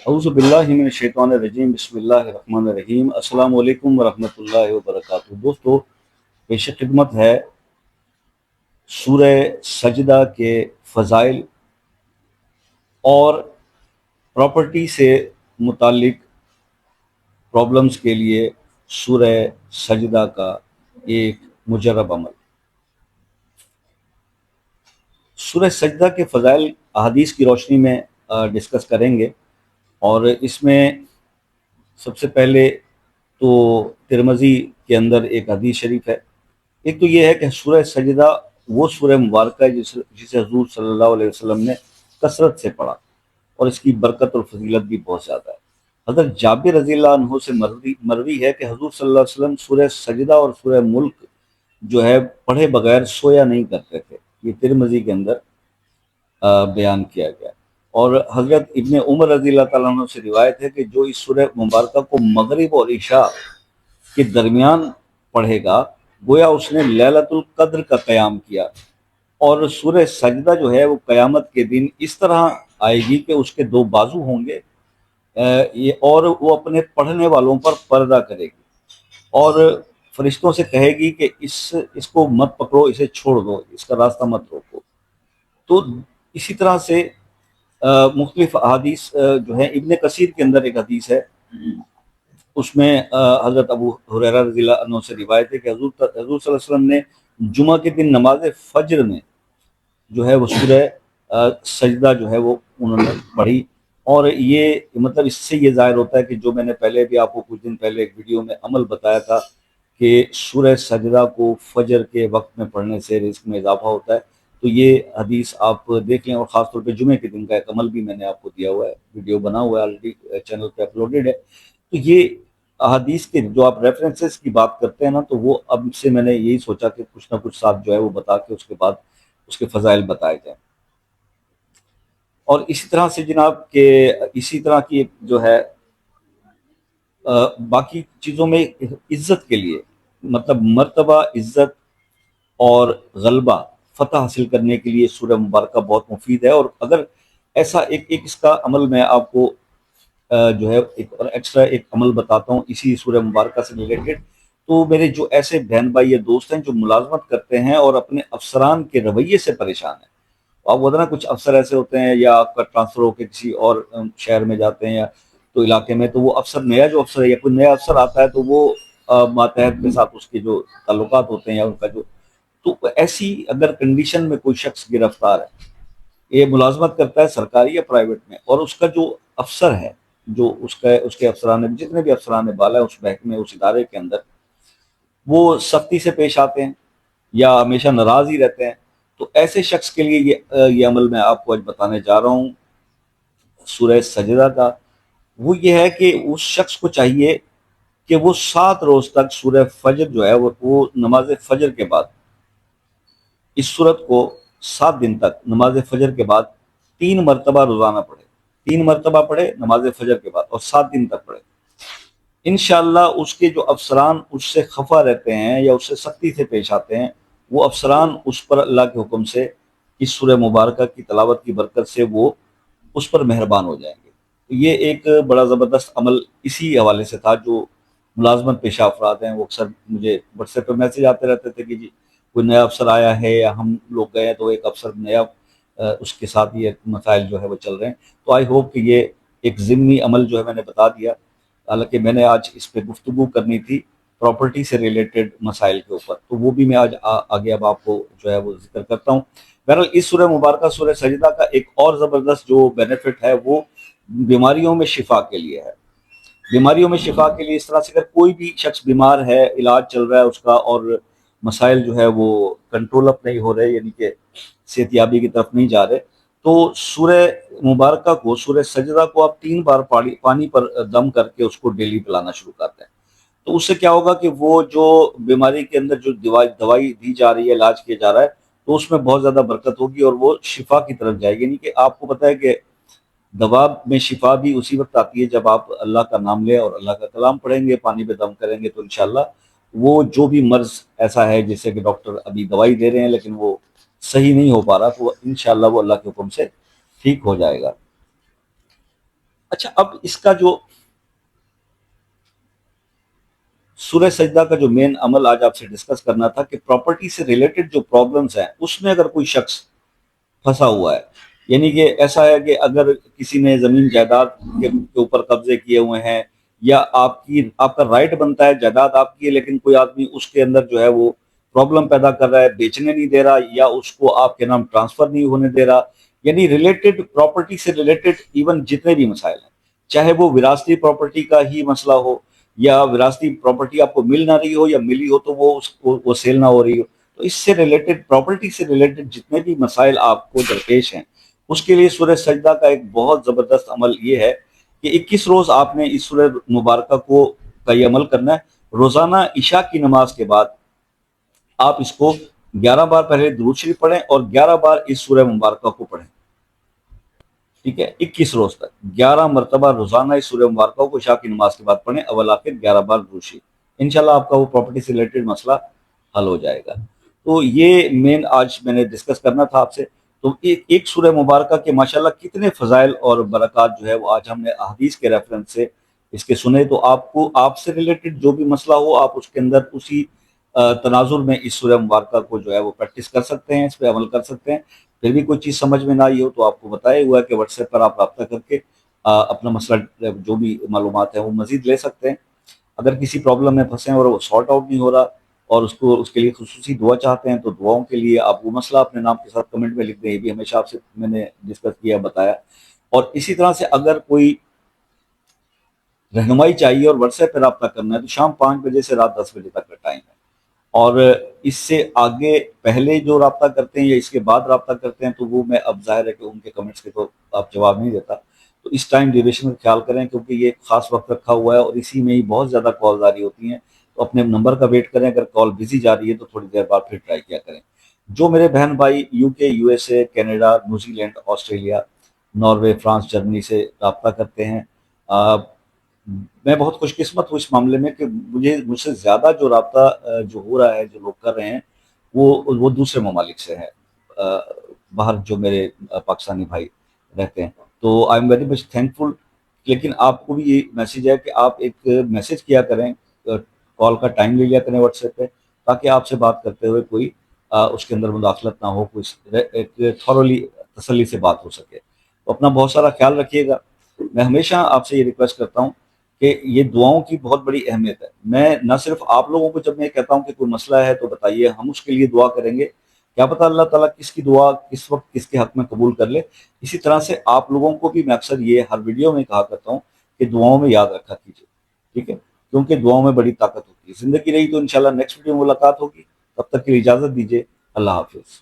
اعوذ باللہ من الشیطان الرجیم بسم اللہ الرحمن الرحیم السلام علیکم ورحمۃ اللہ وبرکاتہ۔ دوستو، پیش خدمت ہے سورہ سجدہ کے فضائل اور پراپرٹی سے متعلق پرابلمز کے لیے سورہ سجدہ کا ایک مجرب عمل۔ سورہ سجدہ کے فضائل احادیث کی روشنی میں ڈسکس کریں گے، اور اس میں سب سے پہلے تو ترمذی کے اندر ایک حدیث شریف ہے۔ ایک تو یہ ہے کہ سورہ سجدہ وہ سورہ مبارکہ ہے جسے حضور صلی اللہ علیہ وسلم نے کثرت سے پڑھا، اور اس کی برکت اور فضیلت بھی بہت زیادہ ہے۔ حضرت جابر رضی اللہ عنہ سے مروی ہے کہ حضور صلی اللہ علیہ وسلم سورہ سجدہ اور سورہ ملک جو ہے پڑھے بغیر سویا نہیں کرتے تھے۔ یہ ترمذی کے اندر بیان کیا گیا۔ اور حضرت ابن عمر رضی اللہ تعالیٰ عنہ سے روایت ہے کہ جو اس سورہ مبارکہ کو مغرب اور عشاء کے درمیان پڑھے گا گویا اس نے لیلۃ القدر کا قیام کیا۔ اور سورہ سجدہ جو ہے وہ قیامت کے دن اس طرح آئے گی کہ اس کے دو بازو ہوں گے، اور وہ اپنے پڑھنے والوں پر پردہ کرے گی، اور فرشتوں سے کہے گی کہ اس کو مت پکڑو، اسے چھوڑ دو، اس کا راستہ مت روکو۔ تو اسی طرح سے مختلف احادیث جو ہیں، ابن کثیر کے اندر ایک حدیث ہے، اس میں حضرت ابو ہریرہ رضی اللہ عنہ سے روایت ہے کہ حضور صلی اللہ علیہ وسلم نے جمعہ کے دن نماز فجر میں جو ہے وہ سورہ سجدہ جو ہے وہ انہوں نے پڑھی۔ اور یہ مطلب اس سے یہ ظاہر ہوتا ہے کہ جو میں نے پہلے بھی آپ کو کچھ دن پہلے ایک ویڈیو میں عمل بتایا تھا کہ سورہ سجدہ کو فجر کے وقت میں پڑھنے سے رزق میں اضافہ ہوتا ہے، تو یہ حدیث آپ دیکھ لیں، اور خاص طور پہ جمعے کے دن کا ایک عمل بھی میں نے آپ کو دیا ہوا ہے، ویڈیو بنا ہوا ہے، آلریڈی چینل پہ اپلوڈیڈ ہے۔ تو یہ احادیث کے جو آپ ریفرنسز کی بات کرتے ہیں نا، تو وہ اب سے میں نے یہی سوچا کہ کچھ نہ کچھ ساتھ جو ہے وہ بتا کے اس کے بعد اس کے فضائل بتائے جائیں۔ اور اسی طرح سے جناب کہ اسی طرح کی جو ہے باقی چیزوں میں عزت کے لیے، مطلب مرتبہ، عزت اور غلبہ، فتح حاصل کرنے کے لیے سورہ مبارکہ بہت مفید ہے۔ اور اگر ایسا ایک اس کا عمل میں آپ کو جو ہے ایک اور ایکسٹرا ایک عمل بتاتا ہوں اسی سورہ مبارکہ سے ریلیٹڈ، تو میرے جو ایسے بہن بھائی یا دوست ہیں جو ملازمت کرتے ہیں اور اپنے افسران کے رویے سے پریشان ہیں، آپ بتا نا کچھ افسر ایسے ہوتے ہیں، یا آپ کا ٹرانسفر ہو کے کسی اور شہر میں جاتے ہیں یا تو علاقے میں، تو وہ افسر نیا جو افسر ہے یا کوئی نیا افسر آتا ہے تو وہ ماتحت کے ساتھ اس کے جو تعلقات ہوتے ہیں یا ان کا جو، تو ایسی اگر کنڈیشن میں کوئی شخص گرفتار ہے، یہ ملازمت کرتا ہے سرکاری یا پرائیویٹ میں، اور اس کا جو افسر ہے، جو اس کے افسران، جتنے بھی افسران بالا ہے اس محکمے، اس ادارے کے اندر، وہ سختی سے پیش آتے ہیں یا ہمیشہ ناراض ہی رہتے ہیں، تو ایسے شخص کے لیے یہ عمل میں آپ کو آج بتانے جا رہا ہوں سورہ سجدہ کا۔ وہ یہ ہے کہ اس شخص کو چاہیے کہ وہ 7 روز تک سورہ فجر جو ہے وہ نماز فجر کے بعد اس سورت کو 7 دن تک نماز فجر کے بعد 3 مرتبہ روزانہ پڑھے، 3 مرتبہ پڑھے نماز فجر کے بعد، اور 7 دن تک پڑھے۔ انشاءاللہ اس کے جو افسران اس سے خفا رہتے ہیں یا اس سے سختی سے پیش آتے ہیں، وہ افسران اس پر اللہ کے حکم سے اس سورہ مبارکہ کی تلاوت کی برکت سے وہ اس پر مہربان ہو جائیں گے۔ یہ ایک بڑا زبردست عمل اسی حوالے سے تھا۔ جو ملازمت پیشہ افراد ہیں وہ اکثر مجھے واٹس ایپ پہ میسج آتے رہتے تھے کہ جی کوئی نیا افسر آیا ہے یا ہم لوگ گئے ہیں تو ایک افسر نیا، اس کے ساتھ یہ مسائل جو ہے وہ چل رہے ہیں۔ تو آئی ہوپ کہ یہ ایک ضمنی عمل جو ہے میں نے بتا دیا، حالانکہ میں نے آج اس پہ گفتگو کرنی تھی پراپرٹی سے ریلیٹڈ مسائل کے اوپر، تو وہ بھی میں آج آگے اب آپ کو جو ہے وہ ذکر کرتا ہوں۔ بہرحال اس سورہ مبارکہ سورہ سجدہ کا ایک اور زبردست جو بینیفٹ ہے وہ بیماریوں میں شفا کے لیے ہے۔ بیماریوں میں شفا کے لیے اس طرح سے اگر کوئی بھی شخص بیمار ہے، علاج چل رہا ہے اس کا، اور مسائل جو ہے وہ کنٹرول اپ نہیں ہو رہے، یعنی کہ صحت یابی کی طرف نہیں جا رہے، تو سورہ مبارکہ کو، سورہ سجدہ کو آپ 3 بار پانی پر دم کر کے اس کو ڈیلی پلانا شروع کرتے ہیں، تو اس سے کیا ہوگا کہ وہ جو بیماری کے اندر جو دوائی دی جا رہی ہے، علاج کیا جا رہا ہے، تو اس میں بہت زیادہ برکت ہوگی اور وہ شفا کی طرف جائے گی۔ یعنی کہ آپ کو پتہ ہے کہ دوا میں شفا بھی اسی وقت آتی ہے جب آپ اللہ کا نام لیں اور اللہ کا کلام پڑھیں گے، پانی پہ دم کریں گے، تو انشاءاللہ وہ جو بھی مرض ایسا ہے جیسے کہ ڈاکٹر ابھی دوائی دے رہے ہیں لیکن وہ صحیح نہیں ہو پا رہا، تو انشاءاللہ وہ اللہ کے حکم سے ٹھیک ہو جائے گا۔ اچھا، اب اس کا جو سورہ سجدہ کا جو مین عمل آج آپ سے ڈسکس کرنا تھا کہ پراپرٹی سے ریلیٹڈ جو پرابلمس ہیں اس میں اگر کوئی شخص پھنسا ہوا ہے، یعنی کہ ایسا ہے کہ اگر کسی نے زمین جائیداد کے اوپر قبضے کیے ہوئے ہیں، یا آپ کا رائٹ بنتا ہے، جائیداد آپ کی ہے، لیکن کوئی آدمی اس کے اندر جو ہے وہ پرابلم پیدا کر رہا ہے، بیچنے نہیں دے رہا، یا اس کو آپ کے نام ٹرانسفر نہیں ہونے دے رہا، یعنی ریلیٹڈ پراپرٹی سے ریلیٹڈ ایون جتنے بھی مسائل ہیں، چاہے وہ وراثتی پراپرٹی کا ہی مسئلہ ہو، یا وراثتی پراپرٹی آپ کو مل نہ رہی ہو، یا ملی ہو تو وہ اس کو وہ سیل نہ ہو رہی ہو، تو اس سے ریلیٹڈ پراپرٹی سے ریلیٹڈ جتنے بھی مسائل آپ کو درپیش ہیں، اس کے لیے سورہ سجدہ کا ایک بہت زبردست عمل یہ ہے کہ 21 روز آپ نے اس سورہ مبارکہ کا یہ عمل کرنا ہے۔ روزانہ عشاء کی نماز کے بعد آپ اس کو 11 بار پہلے درود شریف پڑھیں اور 11 بار اس سورہ مبارکہ کو پڑھیں، ٹھیک ہے؟ 21 روز تک 11 مرتبہ روزانہ اس سورہ مبارکہ کو عشاء کی نماز کے بعد پڑھیں، اول آخر 11 بار درود شریف، انشاءاللہ آپ کا وہ پراپرٹی سے ریلیٹڈ مسئلہ حل ہو جائے گا۔ تو یہ مین آج میں نے ڈسکس کرنا تھا آپ سے۔ تو ایک سورہ مبارکہ کے ماشاءاللہ کتنے فضائل اور برکات جو ہے وہ آج ہم نے احادیث کے ریفرنس سے اس کے سنے، تو آپ سے ریلیٹڈ جو بھی مسئلہ ہو آپ اس کے اندر اسی تناظر میں اس سورہ مبارکہ کو جو ہے وہ پریکٹس کر سکتے ہیں، اس پہ عمل کر سکتے ہیں۔ پھر بھی کوئی چیز سمجھ میں نہ آئی ہو تو آپ کو بتایا ہوا ہے کہ واٹس ایپ پر آپ رابطہ کر کے اپنا مسئلہ جو بھی معلومات ہیں وہ مزید لے سکتے ہیں۔ اگر کسی پرابلم میں پھنسے ہیں اور وہ سارٹ آؤٹ نہیں ہو رہا اور اس کے لیے خصوصی دعا چاہتے ہیں، تو دعاؤں کے لیے آپ وہ مسئلہ اپنے نام کے ساتھ کمنٹ میں لکھ دیں، یہ بھی ہمیشہ آپ سے میں نے ڈسکس کیا، بتایا۔ اور اسی طرح سے اگر کوئی رہنمائی چاہیے اور واٹس ایپ پہ رابطہ کرنا ہے تو شام 5 بجے سے رات 10 بجے تک کا ٹائم ہے، اور اس سے آگے پہلے جو رابطہ کرتے ہیں یا اس کے بعد رابطہ کرتے ہیں تو وہ میں اب ظاہر ہے کہ ان کے کمنٹس کے تو آپ جواب نہیں دیتا، تو اس ٹائم ڈیوریشن کا خیال کریں، کیونکہ یہ ایک خاص وقت رکھا ہوا ہے اور اسی میں ہی بہت زیادہ کال جاری ہوتی ہیں، تو اپنے نمبر کا ویٹ کریں، اگر کال بزی جا رہی ہے تو تھوڑی دیر بعد پھر ٹرائی کیا کریں۔ جو میرے بہن بھائی یو کے، U S A, Canada, New Zealand, Australia, Norway, France, Germany سے رابطہ کرتے ہیں، میں بہت خوش قسمت ہوں اس معاملے میں کہ مجھ سے زیادہ جو رابطہ جو ہو رہا ہے، جو لوگ کر رہے ہیں، وہ دوسرے ممالک سے ہیں، باہر جو میرے پاکستانی بھائی رہتے ہیں، تو I am very much thankful. لیکن آپ کو بھی یہ میسیج ہے کہ آپ ایک میسیج کیا کریں، کال کا ٹائم لے لیا کریں واٹس ایپ پہ، تاکہ آپ سے بات کرتے ہوئے کوئی اس کے اندر مداخلت نہ ہو، کوئی ایک تھورولی تسلی سے بات ہو سکے۔ تو اپنا بہت سارا خیال رکھیے گا۔ میں ہمیشہ آپ سے یہ ریکویسٹ کرتا ہوں کہ یہ دعاؤں کی بہت بڑی اہمیت ہے۔ میں نہ صرف آپ لوگوں کو جب میں کہتا ہوں کہ کوئی مسئلہ ہے تو بتائیے، ہم اس کے لیے دعا کریں گے، کیا پتہ اللہ تعالیٰ کس کی دعا کس وقت کس کے حق میں قبول کر لے۔ اسی طرح سے آپ لوگوں کو بھی میں اکثر یہ ہر ویڈیو میں کہا کرتا ہوں کہ دعاؤں میں یاد رکھا کیجیے، ٹھیک ہے؟ کیونکہ دعاؤں میں بڑی طاقت ہوتی ہے۔ زندگی رہی تو انشاءاللہ نیکسٹ ویڈیو میں ملاقات ہوگی، تب تک کے لیے اجازت دیجیے، اللہ حافظ۔